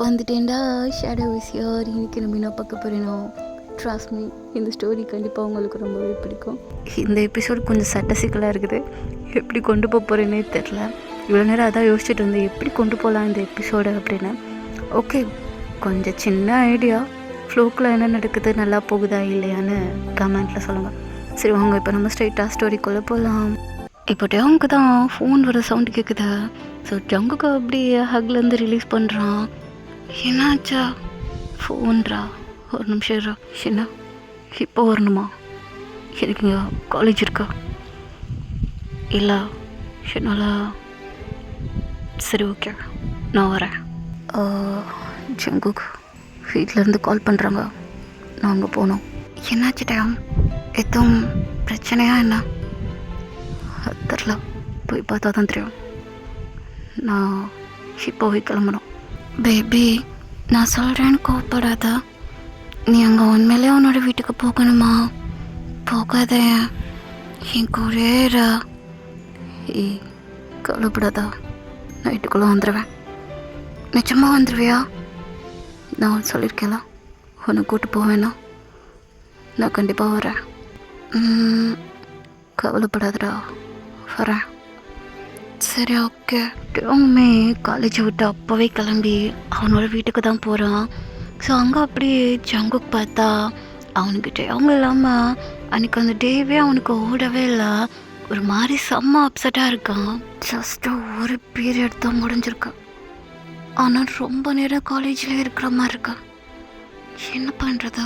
வந்துட்டேன்டா ஷேடோ விஷயம் இன்னைக்கு நம்ம என்ன பார்க்க போகிறேனோ ட்ராஸ்ட் மீ இந்த ஸ்டோரி கண்டிப்பாக உங்களுக்கு ரொம்பவே பிடிக்கும். இந்த எபிசோடு கொஞ்சம் சட்ட சிக்கலாக இருக்குது. எப்படி கொண்டு போக போகிறேன்னே தெரில. இவ்வளோ நேரம் அதான் யோசிச்சுட்டு இருந்தேன் எப்படி கொண்டு போகலாம் இந்த எபிசோடு அப்படின்னு. ஓகே, கொஞ்சம் சின்ன ஐடியா. ஃப்ளோக்கில் என்ன நடக்குது, நல்லா போகுதா இல்லையான்னு கமெண்ட்டில் சொல்லுங்கள். சரி வாங்க இப்போ நம்ம ஸ்ட்ரைட்டாக ஸ்டோரிக்குள்ளே போகலாம். இப்போ டேவுக்கு தான் ஃபோன் வர சவுண்டு கேட்குதா. ஸோ ஜங்குக்கு அப்படியே ஹக்லேருந்து ரிலீஸ் பண்ணுறான். என்னாச்சா ஃபோன்ரா, ஒரு நிமிஷம் இருடா. என்ன இப்போ வரணுமா? எனக்கு இங்கே காலேஜ் இருக்கா? இல்லை என்னால். சரி ஓகே நான் வரேன். ஜங்குக் வீட்டிலேருந்து கால் பண்ணுறாங்க, நான் அங்கே போகணும். என்னாச்சு டேம், எதுவும் பிரச்சனையா என்ன? தெரில, போய் பார்த்தா தான் தெரியும். நான் இப்போவே கிளம்பணும். பேபி நான் சொல்கிறேன்னு கோவப்படாத. நீ அங்கே உண்மையிலே உன்னோட வீட்டுக்கு போகணுமா? போகாத, என் கூடேரா. ஏய் கவலைப்படாதா, நைட்டுக்குள்ளே வந்துடுவேன். நிஜமாக வந்துடுவியா? நான் சொல்லியிருக்கேன்ல உன்னை கூப்பிட்டு போவேன்னா. நான் கண்டிப்பாக வரேன். கவலைப்படாதடா, வரேன். சரி ஓகே. டோமே காலேஜை விட்டு அப்போவே கிளம்பி அவனோட வீட்டுக்கு தான் போகிறான். ஸோ அங்கே அப்படியே ஜங்குக்கு பார்த்தா அவனுக்கிட்ட அவங்க இல்லாமல் அன்றைக்கி அந்த டேவே அவனுக்கு ஓடவே இல்லை. ஒரு மாதிரி செம்ம அப்செட்டாக இருக்கான். ஜஸ்ட்டு ஒரு பீரியட் தான் முடிஞ்சிருக்கான், ஆனால் ரொம்ப நேரம் காலேஜில் இருக்கிற மாதிரி இருக்கான். என்ன பண்ணுறது?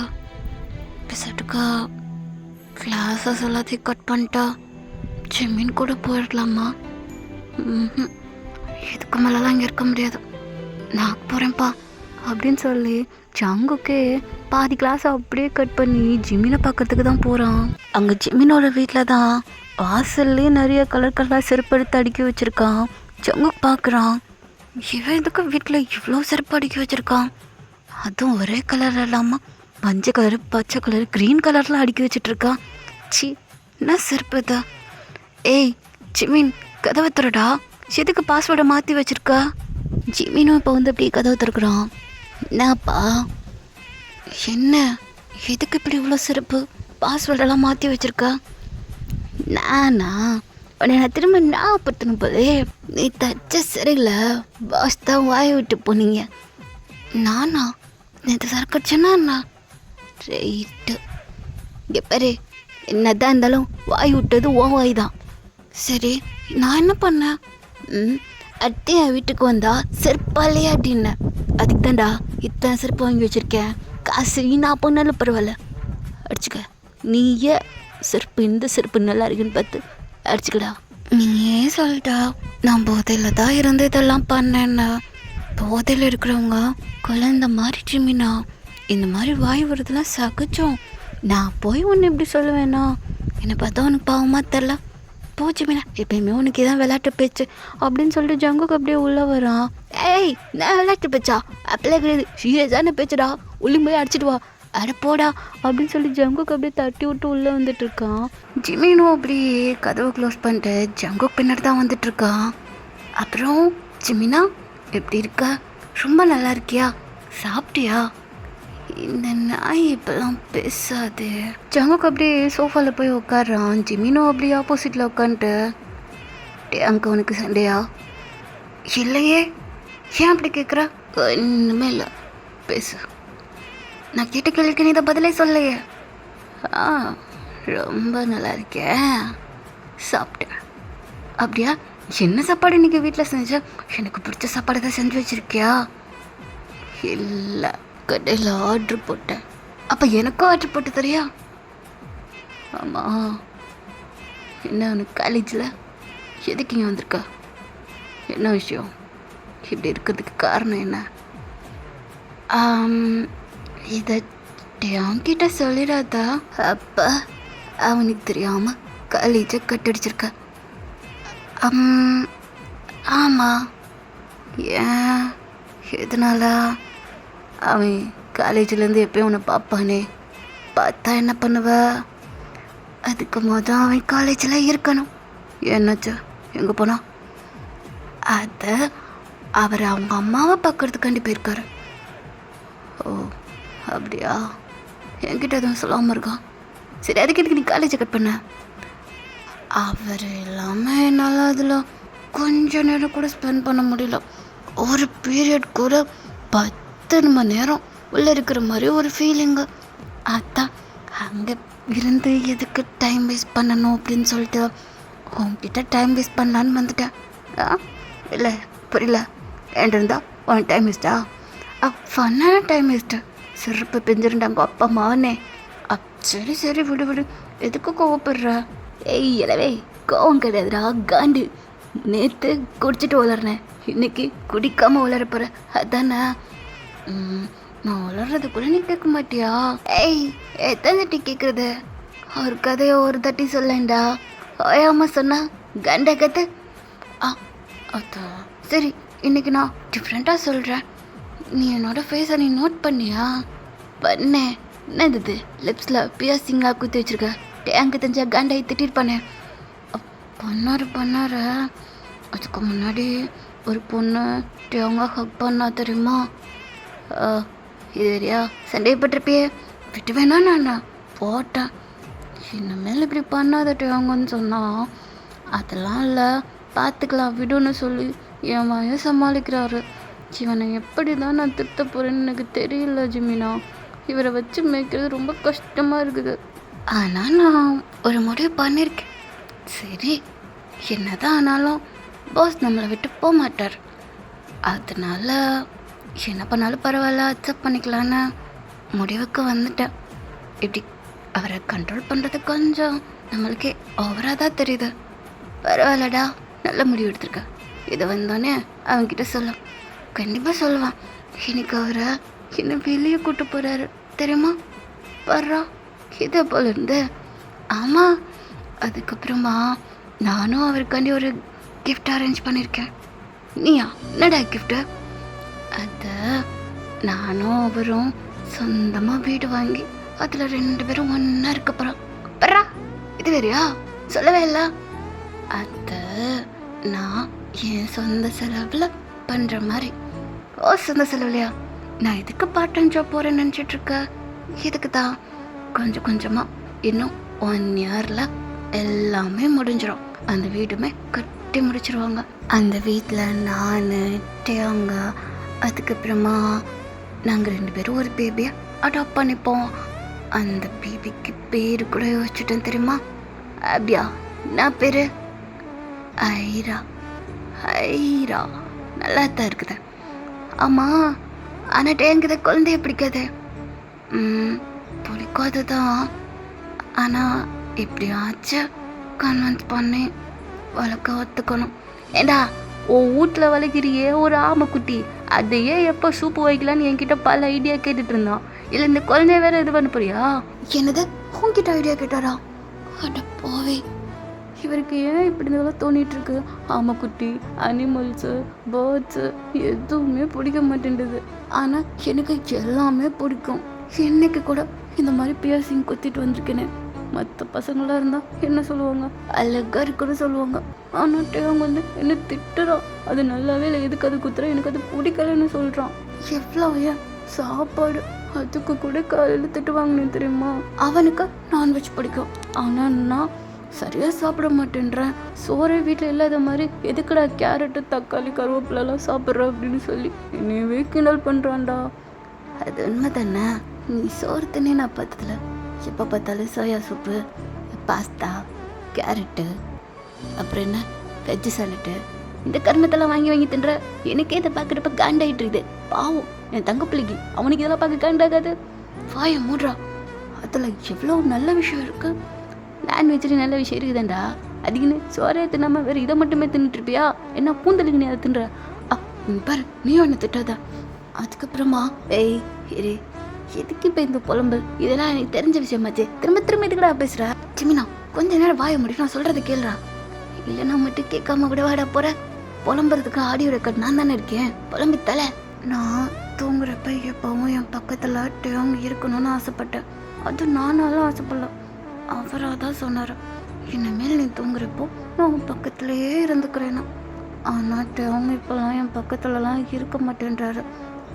பிசட்டுக்கா கிளாஸஸ் எல்லாத்தையும் கட் பண்ணிட்டா ஜிம்மின் கூட போயிடலாமா? இதுக்கு மேலெலாம் இங்கே இருக்க முடியாது, நான் போகிறேன்ப்பா அப்படின்னு சொல்லி ஜங்குக்கே பாதி கிளாஸை அப்படியே கட் பண்ணி ஜிம்மினை பார்க்கறதுக்கு தான் போகிறான். அங்கே ஜிம்மினோட வீட்டில் தான் வாசல்லே நிறைய கலர் கலராக செருப்பு எடுத்து அடுக்கி வச்சுருக்கான். ஜங்குக்கு பார்க்குறான், இவன் இதுக்கு வீட்டில் இவ்வளோ செருப்பு அடுக்கி வச்சுருக்கான், அதுவும் ஒரே கலர் இல்லாமல் மஞ்சள் கலரு, பச்சை கலரு, க்ரீன் கலர்லாம் அடுக்கி வச்சிட்ருக்கான். சி, என்ன செருப்பு இது? ஏய் ஜிமின், கதவை திறடா, எதுக்கு பாஸ்வேர்டை மாற்றி வச்சுருக்கா? ஜிமினும் இப்போ வந்து அப்படியே கதவை திறக்கிறான். என்னப்பா என்ன, எதுக்கு இப்படி இவ்வளோ சிறப்பு பாஸ்வேர்டெல்லாம் மாற்றி வச்சுருக்கா? நானா உன்னை நான் திரும்ப ஞாபகப்படுத்தணும் போதே. நீ தச்ச சரியில்லை, பாஸ் தான் வாயை விட்டு போனீங்க. நானா நேற்று சரக்கடிச்சேன்னா? ரைட்டு, இங்கே பாரு, என்ன தான் இருந்தாலும் வாய் விட்டது ஓ வாய் தான். சரி நான் என்ன பண்ணேன்? அடுத்து என் வீட்டுக்கு வந்தா செருப்பாலே அப்படின்னேன். அதுக்கு தான்டா இத்தனை செருப்பு வாங்கி வச்சுருக்கேன். காசு நான் போனாலும் பரவாயில்ல, அடிச்சுக்க. நீயே செருப்பு, இந்த செருப்பு நல்லா இருக்குன்னு பார்த்து அடிச்சுக்கடா. நீயே சொல்லிட்டா, நான் போதையில் தான் இருந்து இதெல்லாம் பண்ணேன்னா. போதையில் இருக்கிறவங்க குழந்த மாதிரி ஜிமினா, இந்த மாதிரி வாய் வருதுலாம் சகஜம். நான் போய் ஒன்று எப்படி சொல்லுவேன்னா, என்னை பார்த்தா உனக்கு பாவமாக தெரில, போச்சு மீனா, எப்பயுமே உனக்கு இதான் விளையாட்டு பேச்சு அப்படின்னு சொல்லிட்டு ஜங்குக்கு அப்படியே உள்ளே வரான். ஏய் நான் விளையாட்டு பேச்சா? அப்படியே கிடையாது, சீரியஸான பேச்சுடா, உள்ளே போய் அடிச்சிட்டு வா. அட போடா அப்படின்னு சொல்லி ஜங்குக்கு அப்படியே தட்டி விட்டு உள்ளே வந்துட்டு இருக்கான். ஜிமினும் அப்படியே கதவை க்ளோஸ் பண்ணிட்டு ஜங்குக்கு பின்னாடி தான் வந்துட்டு இருக்கான். அப்புறம் ஜிமினா எப்படி இருக்கா? ரொம்ப நல்லா இருக்கியா? சாப்பிட்டியா? இந்த நாய் இப்பெல்லாம் பேசாது. ஜங்குக்கு அப்படியே சோஃபாவில் போய் உட்காடுறான். ஜிமினோ அப்படியே ஆப்போசிட்டில் உட்காந்துட்டு, அங்கே உனக்கு சண்டையா? இல்லையே, ஏன் அப்படி கேட்குறா? ஒன்றுமே இல்லை, பேசு. நான் கேட்ட கேள்விக்கு நீ இதை பதிலே சொல்லையே. ரொம்ப நல்லா இருக்கேன், சாப்பிட்டேன். அப்படியா? என்ன சாப்பாடு இன்றைக்கி வீட்டில் செஞ்ச? எனக்கு பிடிச்ச சாப்பாடு தான் செஞ்சு வச்சுருக்கியா? இல்லை, கடையில் ஆர்ட்ரு போட்டேன். அப்போ எனக்கும் ஆர்ட்ரு போட்டு தரியா? ஆமாம். என்ன உனக்கு காலேஜில் எதுக்கு இங்கே வந்திருக்கா? என்ன விஷயம்? இப்படி இருக்கிறதுக்கு காரணம் என்ன? இதை அவன்கிட்ட சொல்லிடாதா? அப்போ அவனுக்கு தெரியாமல் காலேஜை கட்டடிச்சிருக்க. ஆமாம். ஏன், எதனால? அவன் காலேஜிலேருந்து எப்பயும் உன்னை பார்ப்பானே, பார்த்தா என்ன பண்ணுவ? அதுக்கு அவன் காலேஜில் இருக்கணும். என்னாச்சு, எங்கே போனா? அதை அவர் அவங்க அம்மாவை பார்க்கறதுக்காண்டி போயிருக்காரு. ஓ அப்படியா, என்கிட்ட எதுவும் சொல்லாமல் இருக்கான். சரி, அதுக்கு எதுக்கு நீ காலேஜை கட் பண்ண? அவர் இல்லாமல் என்னால் அதில் கொஞ்ச நேரம் கூட ஸ்பெண்ட் பண்ண முடியல. ஒரு பீரியட் கூட 10 மணி நேரம் உள்ளே இருக்கிற மாதிரி ஒரு ஃபீலிங்கு. அதான் அங்கே இருந்து எதுக்கு டைம் வேஸ்ட் பண்ணணும் அப்படின்னு சொல்லிட்டு உன்கிட்ட டைம் வேஸ்ட் பண்ணலான்னு வந்துட்டேன். இல்லை புரியல, என்கிட்ட இருந்தா உன் டைம் வேஸ்ட்டா? ஃபன்னான டைம் வேஸ்ட்டு. சிறப்பு பிஞ்சிருந்தாங்க அப்பா அம்மாவனே. சரி சரி விடு விடு, எதுக்கு கோவப்படுற? ஏய் இலவே, கோவம் கிடையாதுடா காண்டு. நேற்று குடிச்சிட்டு வளர்னேன், இன்னைக்கு குடிக்காமல் வளர போகிறேன் அதானே. நான் வளர்றது கூட நீ கேட்க மாட்டியா? ஏய் எத்தனை தட்டி கேட்குறது? ஒரு கதையை ஒரு தட்டி சொல்லேன்டா. ஓயாம சொன்னா கண்ட கத்து. அதான் சரி, இன்னைக்கு நான் டிஃப்ரெண்ட்டாக சொல்கிறேன். நீ என்னோட ஃபேஸை நீ நோட் பண்ணியா? பண்ணேன். என்னது இது, லிப்ஸில் பியர்சிங்காக குத்தி வச்சிருக்க? டேங்கு தெரிஞ்ச கண்டாய் திட்டிருப்பானே. பண்ணாரு. அதுக்கு முன்னாடி ஒரு பொண்ணு டேங்க ஹக் பண்ணா தெரியுமா? இது வரையா சந்தேகப்பட்டிருப்பியே, விட்டு வேணா நான் போட்டேன். இனிமேல் இப்படி பண்ணாத டேங்கன்னு சொன்னால் அதெல்லாம் இல்லை, பார்த்துக்கலாம் விடுன்னு சொல்லி என் வாயை சமாளிக்கிறாரு. இவனை எப்படி தான் நான் திருத்த போகிறேன்னு எனக்கு தெரியல ஜிமினா. இவரை வச்சு மேய்க்கிறது ரொம்ப கஷ்டமாக இருக்குது. ஆனால் நான் ஒரு முடிவு பண்ணியிருக்கேன். சரி, என்னதான் ஆனாலும் பாஸ் நம்மளை விட்டு போக மாட்டார். அதனால என்ன பண்ணாலும் பரவாயில்ல, அக்செப்ட் பண்ணிக்கலான்னு முடிவுக்கு வந்துட்டேன். இப்படி அவரை கண்ட்ரோல் பண்ணுறது கொஞ்சம் நம்மளுக்கே ஓவராக தான் தெரியுது. பரவாயில்லடா, நல்ல முடிவு எடுத்திருக்க. இதை வந்தோடனே அவன்கிட்ட சொல்ல கண்டிப்பாக சொல்லுவான். இன்னைக்கு அவரை என்ன வெளியே கூட்டு போகிறாரு தெரியுமா? வர்றா இதை போல இருந்து. ஆமாம், அதுக்கப்புறமா நானும் அவருக்காண்டி ஒரு கிஃப்ட் அரேஞ்ச் பண்ணியிருக்கேன். நீயா? என்னடா கிஃப்ட்டு? அதை நானும் அவரும் சொந்தமாக வீடு வாங்கி அதில் 2 பேரும் ஒன்றா இருக்க போகிறோம். பர்றா, இது வேறையா? சொல்லவே இல்லை. அதை நான் என் சொந்த செலவில் பண்ணுற மாதிரி. ஓ, சொந்த செலவுலையா? நான் இதுக்கு பார்ட் டைம் ஜாப் போகிறேன்னு நினச்சிட்ருக்க. இதுக்கு தான் கொஞ்சம் கொஞ்சமாக இன்னும் 1 இயரில் எல்லாமே முடிஞ்சிடும். அந்த வீடுமே கட்டி முடிச்சிருவாங்க. அந்த வீட்டில் நான் டேங்க, அதுக்கப்புறமா நாங்கள் 2 பேரும் ஒரு பேபியை அடாப்ட் பண்ணிப்போம். அந்த பேபிக்கு பேர் கூட யோசிச்சுட்டேன் தெரியுமா? அப்படியா? நான் பேர் ஐரா. ஐரா நல்லா தான் இருக்குது. ஆமாம், ஆனால் டேங்குத குழந்தைய பிடிக்காது. பிடிக்காது தான், ஆனால் எப்படியாச்சும் கன்வென்ஸ் பண்ணி வளர்க்க ஒத்துக்கணும். ஏண்டா, உன் வீட்டில் வளர்க்கிறியே ஒரு ஆமைக்குட்டி, அதையே எப்போ சூப்பு வைக்கலான்னு என்கிட்ட பல ஐடியா கேட்டுட்டு இருந்தான். இல்லை இந்த குழந்தைய வேற இது பண்ண போறியா? என்னது, உன்கிட்ட ஐடியா கேட்டாரா? அட போவே, இவருக்கு ஏன் இப்படி இதெல்லாம் தோணிட்டு இருக்கு? ஆமைக்குட்டி, அனிமல்ஸு, பேர்ட்ஸு எதுவுமே பிடிக்க மாட்டேன்டுது. ஆனால் எனக்கு எல்லாமே பிடிக்கும். என்னைக்கு கூட இந்த மாதிரி பியர்சிங் குத்திட்டு வந்திருக்கேனே. மற்ற பசங்களாக இருந்தால் என்ன சொல்லுவாங்க? அழகாக இருக்குன்னு சொல்லுவாங்க. ஆனால் அவங்க வந்து என்ன திட்டுறான். அது நல்லாவே இல்லை, எதுக்கு அது குத்துறான், எனக்கு அது பிடிக்கலன்னு சொல்கிறான். எவ்வளோ ஏன் சாப்பாடு, அதுக்கு கூட காலையில் திட்டு வாங்கினேன் தெரியுமா? அவனுக்கு நான்வெஜ் பிடிக்கும், ஆனால் நான் சரியாக சாப்பிட மாட்டேன்றேன். சோறே வீட்டில் இல்லாத மாதிரி எதுக்குடா கேரட்டு, தக்காளி, கருவேப்பிலெல்லாம் சாப்பிட்ற அப்படின்னு சொல்லி என்னையவே கிண்டல் பண்ணுறான்டா. அது உண்மை தானே? நீ சோறு தண்ணி நான் பார்த்ததில்ல. எப்போ பார்த்தாலும் சோயா சூப்பு, பாஸ்தா, கேரட்டு, அப்புறம் என்ன வெஜ்ஜு சாலட்டு, இந்த கருமத்தெல்லாம் வாங்கி வாங்கி தின்ற. எனக்கே இதை பார்க்குறப்ப காண்டாயிட்டு இருக்குது. பாவம் என் தங்க பிள்ளைக்கு, அவனுக்கு இதெல்லாம் பார்க்க காண்டாகாது. வாயை மூடுறா, அதில் எவ்வளோ நல்ல விஷயம் இருக்குது. நான்வெஜ்ஜு நல்ல விஷயம் இருக்குதாண்டா. அதுக்குன்னு சோறையை தின்னாமல் வேறு இதை மட்டுமே தின்னுட்டுருப்பியா? என்ன கூந்தலுக்கு நீ அதை தின்ற? பாரு, நீயும் ஒன்று திட்டாதா. அதுக்கப்புறமா ஏய் இரு, எதுக்கு இப்போ இந்த புலம்பல்? இதெல்லாம் எனக்கு தெரிஞ்ச விஷயமாச்சு. திரும்ப திரும்ப இதுக்கடா பேசுகிற? ஜிமினா, கொஞ்ச நேரம் வாய முடியும், நான் சொல்கிறத கேளுறா. இல்லைன்னா மட்டும் கேட்காம கூட வாடா போகிற. புலம்புறதுக்கு ஆடியோ ரெக்கார்ட் நான் தானே இருக்கேன், புலம்பி தலை. நான் தூங்குறப்ப எப்பவும் என் பக்கத்தில் டேங் இருக்கணும்னு ஆசைப்பட்டேன். அது நானாலும் ஆசைப்படல, அவராக தான் சொன்னார். இனிமேல் நீ தூங்குறப்போ நான் உன் பக்கத்துலேயே இருந்துக்கிறேன்னா. ஆனால் டேங் இப்போலாம் என் பக்கத்துலலாம் இருக்க மாட்டேன்றாரு.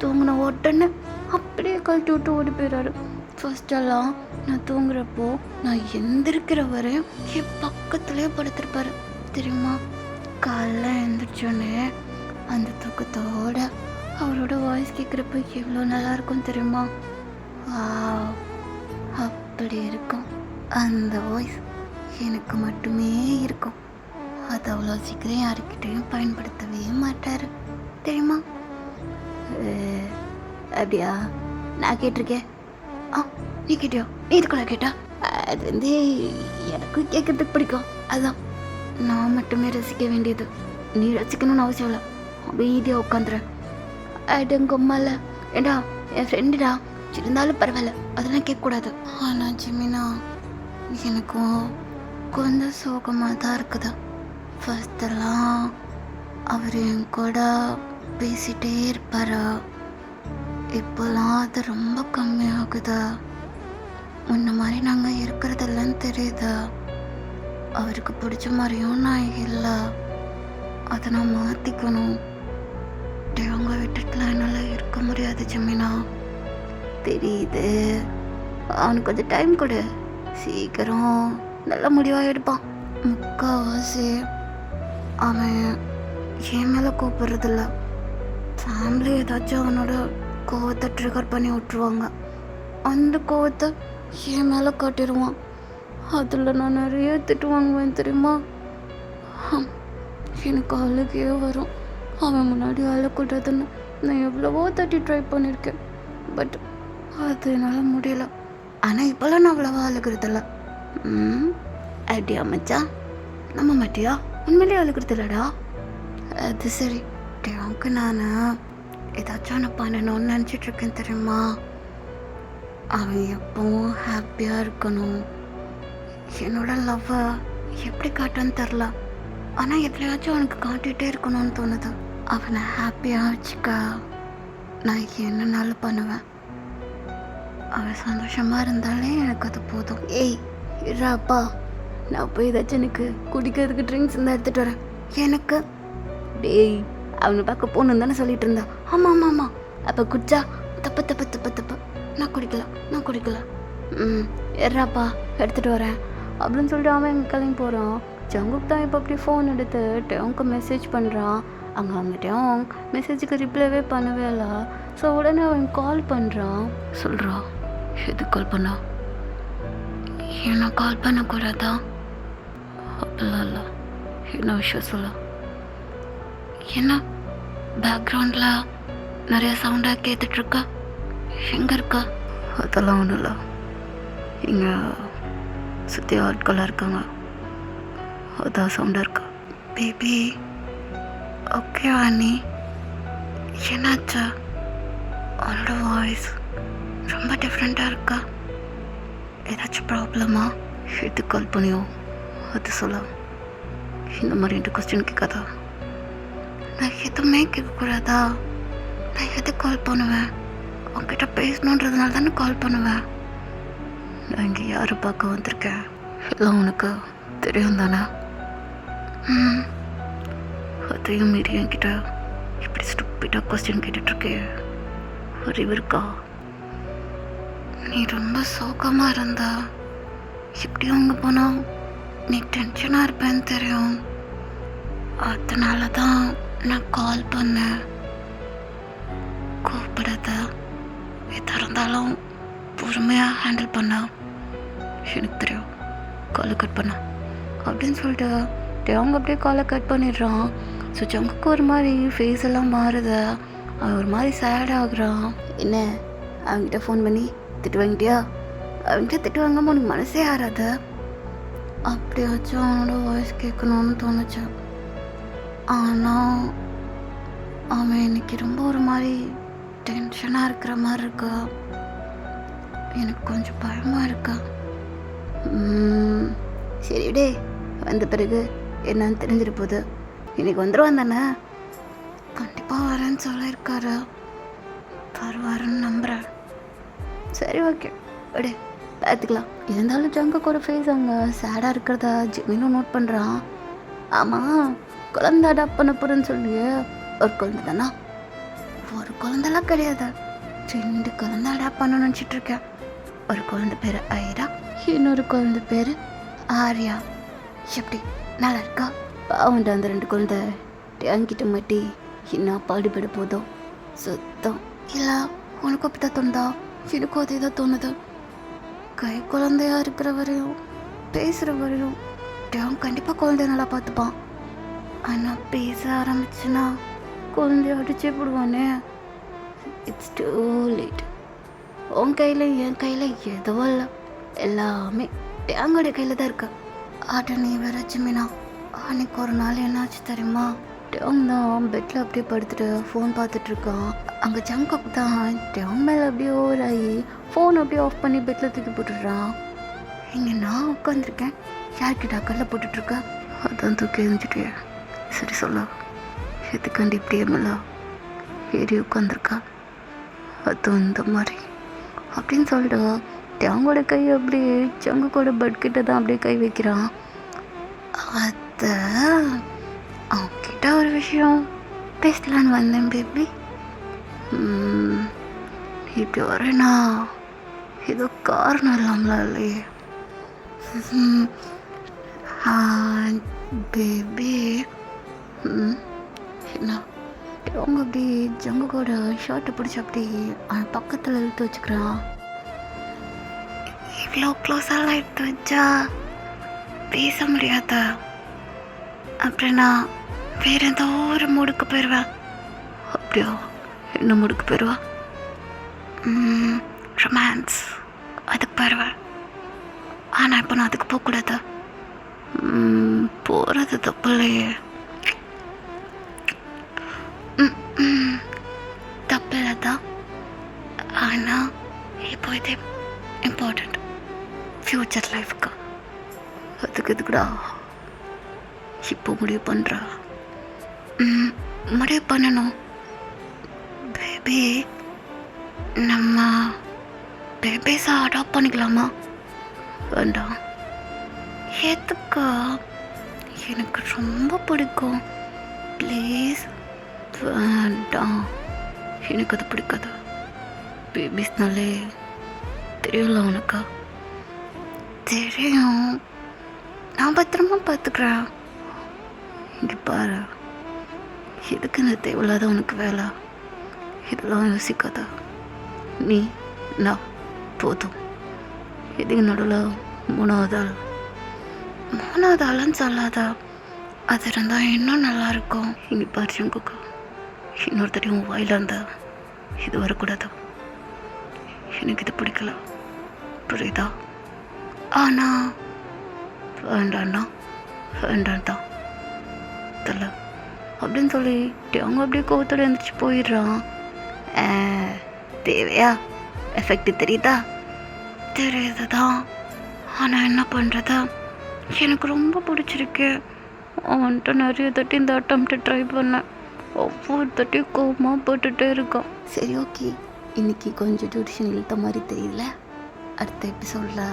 தூங்கின உடனே அப்படியே கழட்டி விட்டு ஓடி போயிடுறாரு. ஃபர்ஸ்டெல்லாம் நான் தூங்குறப்போ நான் எந்திரிக்கிற வரையும் என் பக்கத்துலேயே படுத்திருப்பாரு தெரியுமா. காலைல எழுந்திரிச்சோன்னே அந்த தூக்கத்தோட அவரோட வாய்ஸ் கேட்குறப்ப எவ்வளோ நல்லா இருக்கும் தெரியுமா. அப்படி இருக்கும் அந்த வாய்ஸ். எனக்கு மட்டுமே இருக்கும். அது அவ்வளோ சீக்கிரம் யாருக்கிட்டையும் பயன்படுத்தவே மாட்டார் தெரியுமா. அப்படியா? நான் கேட்டிருக்கேன். நீ கேட்டியோ? நீ இதுக்குள்ள கேட்டா? அது எனக்கும் கேட்கறதுக்கு பிடிக்கும். அதான் நான் மட்டுமே ரசிக்க வேண்டியது. நீ ரசிக்கணும்னு அவசியம் இல்லை. அமைதியாக உட்காந்துற. அடங்கம்மால ஏண்டா என் ஃப்ரெண்டுடா, இருந்தாலும் பரவாயில்ல, அதெல்லாம் கேட்கக்கூடாது. ஆனால் ஜிமினா எனக்கும் கொஞ்சம் சோகமாக தான் இருக்குதா. ஃபர்ஸ்டெல்லாம் அவர் என் கூட பேசிகிட்டே இருப்பாரா. இப்போலாம் அது ரொம்ப கம்மியாகுதா. முன்ன மாதிரி நாங்கள் இருக்கிறதில்லன்னு தெரியுதா. அவருக்கு பிடிச்ச மாதிரியும் நான் இல்லை. அதை நான் மாற்றிக்கணும். அவங்க விட்டுட்டுலாம் என்னால் இருக்க முடியாது ஜமீனா. தெரியுது. அவனுக்கு கொஞ்சம் டைம் கொடு. சீக்கிரம் நல்ல முடிவாக எடுப்பான். முக்கால்வாசி அவன் என் மேலே கூப்பிட்றதில்ல. ஃபேமிலி ஏதாச்சும் அவனோட கோவத்தை ட்ரிகர் பண்ணி விட்டுருவாங்க. அந்த கோவத்தை என் மேலே காட்டிடுவான். அதில் நான் நிறைய திட்டு வாங்குவேன் தெரியுமா. எனக்கு அழுகையே வரும். அவன் முன்னாடி அழக்கூடாதுன்னு நான் எவ்வளவோ தட்டி ட்ரை பண்ணியிருக்கேன். பட் அது என்னால் முடியல. ஆனால் இப்போல்லாம் நான் அவ்வளவா அழுகிறதில்ல. அப்படியா மச்சான்? நம்ம மாட்டியா? உண்மையிலே அழுகிறதில்லடா. அது சரி. டேவுக்கு நான் ஏதாச்சும் நான் பண்ணணும்னு நினச்சிட்ருக்கேன் தெரியுமா. அவன் எப்பவும் ஹாப்பியாக இருக்கணும். என்னோட லவ்வை எப்படி காட்டுன்னு தெரில. ஆனால் எதுலையாச்சும் அவனுக்கு காட்டிகிட்டே இருக்கணும்னு தோணுது. அவனை ஹாப்பியாக வச்சுக்க நான் என்னன்னாலும் பண்ணுவேன். அவன் சந்தோஷமாக இருந்தாலே எனக்கு அது போதும். ஏய் இறாப்பா, நான் போய் ஏதாச்சும் எனக்கு குடிக்கிறதுக்கு ட்ரிங்க்ஸ் இருந்தால் எடுத்துகிட்டு வரேன். எனக்கு டேய் அவனை பார்க்க போகணுன்னு தானே சொல்லிட்டு இருந்தா. ஆமாம் ஆமாம் ஆமாம். அப்போ குடிச்சா தப்பு தப்பு தப்பு தப்பு. நான் குடிக்கல. எறாப்பா எடுத்துகிட்டு வரேன் அப்படின்னு சொல்லிட்டு அவன் எங்கள் கிளம்பி போகிறான். ஜங்குக்கு தான் இப்போ அப்படி ஃபோன் எடுத்து டேவுக்கு மெசேஜ் பண்ணுறான். அவங்ககிட்டயும் மெசேஜுக்கு ரிப்ளைவே பண்ணவே இல்லை. ஸோ உடனே அவன் கால் பண்ணுறான். சொல்கிறான், எது கால் பண்ணா? என்ன கால் பண்ணக்கூடாதா? அப்படிலாம் இல்லை. என்ன விஷயம் சொல்ல? என்ன பேக்ரவுண்டில் நிறைய சவுண்டாக கேட்டுட்ருக்கா? எங்கே இருக்கா? அதெல்லாம் ஒன்றும் இல்லை. இங்கே சுற்றி ஆட்களாக இருக்காங்க, அதான் சவுண்டாக இருக்கா. பேபி ஓகே அண்ணி, என்னாச்சா? அவனோட வாய்ஸ் ரொம்ப டிஃப்ரெண்ட்டாக இருக்கா. ஏதாச்சும் ப்ராப்ளமா? எது கால் பண்ணியோ அது சொல்ல. இந்த மாதிரி என்கிட்ட கொஸ்டின் கேட்காதா? நான் எதுவுமே கேட்கக்கூடாதா? நான் எது கால் பண்ணுவேன்? அவங்ககிட்ட பேசணுன்றதுனால தானே கால் பண்ணுவேன். நான் இங்கே யாரை பார்க்க வந்திருக்கேன் எல்லாம் உனக்கு தெரியும் தானே. அதையும் மீறி என்கிட்ட இப்படி ஸ்டூப்பிடாக கொஸ்டின் கேட்டுட்ருக்கே. அறிவு இருக்கா? நீ ரொம்ப சோகமாக இருந்தா எப்படி அங்கே போனால் நீ டென்ஷனாக இருப்பேன்னு தெரியும். அதனால தான் நான் கால் பண்ணேன். கூப்பிடாத, எதாக இருந்தாலும் பொறுமையாக ஹேண்டில் பண்ண எனக்கு தெரியும். காலை கட் பண்ண அப்படின்னு சொல்லிட்டு அவங்க அப்படியே காலை கட் பண்ணிடுறான். ஸோ ஜங்குக்கு ஒரு மாதிரி ஃபேஸ் எல்லாம் மாறுது. அவன் ஒரு மாதிரி சேட் ஆகுறான். என்ன அவங்ககிட்ட ஃபோன் பண்ணி திட்டு வாங்கிட்டியா? அவங்ககிட்ட திட்டு வாங்காமல் உனக்கு மனசே ஆறாது. அப்படியாச்சும் அவனோட வாய்ஸ் கேட்கணும்னு தோணுச்சு. ஆனால் அவன் இன்னைக்கு ரொம்ப ஒரு மாதிரி டென்ஷனாக இருக்கிற மாதிரி இருக்கா. எனக்கு கொஞ்சம் பயமாக இருக்கா. சரி டே, வந்த பிறகு என்னன்னு தெரிஞ்சிட போகுது. இன்னைக்கு வந்துடுவான் தானே? கண்டிப்பாக வரேன்னு சொல்லியிருக்காரு. வருவாருன்னு நம்புகிறேன். சரி ஓகே விடு, பார்த்துக்கலாம். இருந்தாலும் ஜங்குக்கு ஒரு ஃபேஸ் அங்கே சேடாக இருக்கிறதா ஜிமினும் நோட் பண்ணுறான். ஆமாம், குழந்தை அடாப்ட் பண்ண போகிறேன்னு சொல்லி ஒரு குழந்தை தானா? ஒரு குழந்தெல்லாம் கிடையாது. 2 குழந்தை அடாப்ட் பண்ண நினச்சிட்டு இருக்கேன். ஒரு குழந்தை பேர் ஐரா, இன்னொரு குழந்தை பேர் ஆர்யா. எப்படி நல்லா இருக்கா? அவன்ட்டு அந்த 2 குழந்தை டேங்கிட்ட மாட்டி என்ன பாடுபட போதும் சுத்தம். இல்லை உனக்கு அப்படி தான் தோணுதா? எனக்கும் அதே தான் தோணுது. கை குழந்தையா இருக்கிற வரையும் பேசுகிற வரையும் அவன் கண்டிப்பாக குழந்தைய நல்லா பார்த்துப்பான். ஆனால் பேச ஆரம்பிச்சுன்னா குழந்தைய அடிச்சே போடுவானே. It's too late. உன் கையில் என் கையில் எதுவும் இல்லை, எல்லாமே டேங்கோடைய கையில் தான் இருக்கு. ஆட்ட நீ வேற ஜிமினா, அன்னைக்கு ஒரு நாள் என்னாச்சு தெரியுமா? டேங் தான் பெட்டில் அப்படியே படுத்துட்டு ஃபோன் பார்த்துட்ருக்கான். அங்கே ஜங்கப் தான் டேங் மேலே அப்படியே ஓவர் ஆகி ஃபோன் அப்படியே ஆஃப் பண்ணி பெட்டில் தூக்கி போட்டுடுறான். இங்கே நான் உட்காந்துருக்கேன், யார்கிட்ட அக்கல்ல போட்டுட்ருக்கேன். அதான் தூக்கி எரிஞ்சிட்டே. சரி சொல்ல, எதுக்காண்டி இப்படி எம்எல்ல ஏறி உட்காந்துருக்கா? அதுவும் இந்த மாதிரி அப்படின்னு சொல்லிட்டு டேங்கோட கை அப்படியே ஜங்குக்கோட பெட் கிட்ட தான் அப்படியே கை வைக்கிறான். அது அவன்கிட்ட ஒரு விஷயம் பேசலான்னு வந்தேன் பேபி. இப்படி வரேனா ஏதோ காரணம் இல்லாமலாம் இல்லையே பேபி. என்ன அவங்க அப்படி ஜங்குக்கோட ஷர்ட்டை பிடிச்சி அப்படி அவன் பக்கத்தில் இழுத்து வச்சுக்கிறான். இவ்வளோ க்ளோஸாலாம் எடுத்து வச்சா பேச முடியாத. அப்புறம் நான் வேற ஏதோ ஒரு மூடுக்கு போயிடுவேன். அப்படியா? என்ன மூடுக்கு போயிடுவா? ரொமான்ஸ் அதுக்கு போயிடுவேன். ஆனால் இப்போ நான் அதுக்கு போகக்கூடாது. போகிறது தப்பு இல்லையே. தப்பு இல்லை தான், ஆனால் இப்போ இது இம்பார்ட்டண்ட் ஃப்யூச்சர் லைஃப்க்கு. அதுக்கு எதுக்குடா இப்போ முடிவு பண்ணுறா? முடிவு பண்ணணும் பேபி. நம்ம பேபிஸை அடாப்ட் பண்ணிக்கலாமா? வேண்டாம். எதுக்கு? எனக்கு ரொம்ப பிடிக்கும். ப்ளீஸ் வேண்டாம், எனக்கு அது பிடிக்காது. பேபிஸ்னாலே தெரியல உனக்கா? தெரியும், நான் பத்திரமா பார்த்துக்கிறேன். இங்கே பாரு, எதுக்கு இந்த தேவையில்லாத உனக்கு வேலை? இதெல்லாம் யோசிக்காத. நீ நான் போதும். எதுக்கு நடுவில் மூணாவது ஆளுன்னு சொல்லாத. அது இருந்தால் இன்னும் நல்லாயிருக்கும். இங்கே பாரு ஜங்குக்கு, இன்னொருத்தரையும் வாயில இருந்தா இது வரக்கூடாது. எனக்கு இது பிடிக்கல, புரியுதா? ஆனால் வேண்டாண்ணா வேண்டான் தான் தெரியல அப்படின்னு சொல்லிட்டு அவங்க அப்படியே கோவத்தோடு எழுந்திரிச்சு போயிடுறான். தேவையா? எஃபெக்ட் தெரியுதா? தெரியுது தான். ஆனால் என்ன பண்ணுறது, எனக்கு ரொம்ப பிடிச்சிருக்கு. அவன்கிட்ட நிறைய தட்டி இந்த அட்டம்ப்ட் ட்ரை பண்ணேன். ஒவ்வொரு தட்டியும் கோவமாக போட்டுகிட்டே இருக்கான். சரி ஓகே, இன்னைக்கு கொஞ்சம் டியூஷன் இழுத்த மாதிரி தெரியல. அடுத்த எபிசோடில்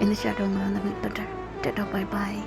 இந்த ஷாட் உங்களை வந்து மீட் பண்ணுறேன். Tata, bye bye.